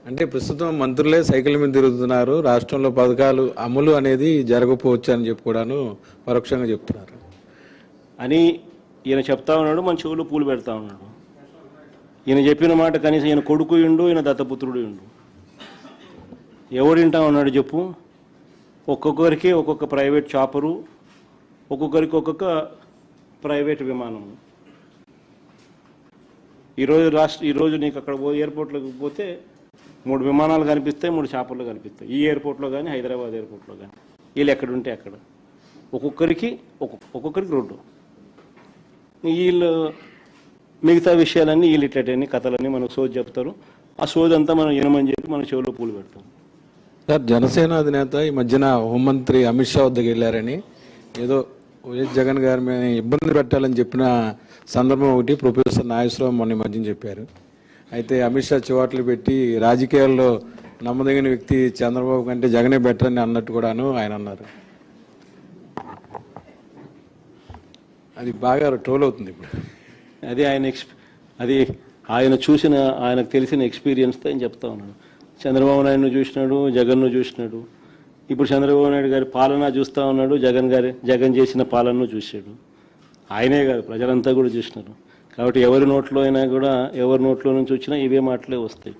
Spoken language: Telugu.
అంటే ప్రస్తుతం మంత్రులే సైకిల్ మీద తిరుగుతున్నారు, రాష్ట్రంలో పథకాలు అమలు అనేది జరగకపోవచ్చు అని చెప్పి కూడాను పరోక్షంగా చెప్తున్నారు అని ఈయన చెప్తా ఉన్నాడు. మన చెవులు పూలు పెడతా ఉన్నాడు. ఈయన చెప్పిన మాట కనీసం ఈయన కొడుకు ఇండు, ఈయన దత్తపుత్రుడు ఇండు. ఎవడింటా ఉన్నాడు చెప్పు? ఒక్కొక్కరికి ఒక్కొక్క ప్రైవేట్ చాపరు, ఒక్కొక్కరికి ఒక్కొక్క ప్రైవేట్ విమానము. ఈరోజు నీకు అక్కడ ఎయిర్పోర్ట్లోకి పోతే 3 విమానాలు కనిపిస్తాయి, 3 చాపర్లు కనిపిస్తాయి. ఈ ఎయిర్పోర్ట్లో కానీ హైదరాబాద్ ఎయిర్పోర్ట్లో కానీ. వీళ్ళు ఎక్కడుంటే అక్కడ ఒక్కొక్కరికి 2. వీళ్ళు మిగతా విషయాలన్నీ వీళ్ళు ఇట్లన్నీ కథలన్నీ మనకు సోది చెప్తారు. ఆ సోది అంతా మనం వినమని చెప్పి మన చెవిలో పూలు పెడతాం. సార్, జనసేన అధినేత ఈ మధ్యన హోంమంత్రి అమిత్ షా వద్దకు వెళ్ళారని, ఏదో వైఎస్ జగన్ గారి మీద ఇబ్బంది పెట్టాలని చెప్పిన సందర్భం ఒకటి ప్రొఫెసర్ నాగేశ్వరరావు మొన్న మధ్యన చెప్పారు. అయితే అమిత్ షా చివాట్లు పెట్టి రాజకీయాల్లో నమ్మదగిన వ్యక్తి చంద్రబాబు కంటే జగనే బెటర్ అని అన్నట్టు కూడాను ఆయన అన్నారు. అది బాగా ట్రోల్ అవుతుంది ఇప్పుడు. అది ఆయన చూసిన, ఆయనకు తెలిసిన ఎక్స్పీరియన్స్తో ఆయన చెప్తా ఉన్నాడు. చంద్రబాబు నాయుడును చూసినాడు, జగన్ను చూసినాడు. ఇప్పుడు చంద్రబాబు నాయుడు గారి పాలన చూస్తూ ఉన్నాడు, జగన్ చేసిన పాలనను చూశాడు. ఆయనే కాదు, ప్రజలంతా కూడా చూసినారు. కాబట్టి ఎవరి నోట్లో అయినా కూడా, ఎవరి నోట్లో నుంచి వచ్చినా ఇవే మాటలే వస్తాయి.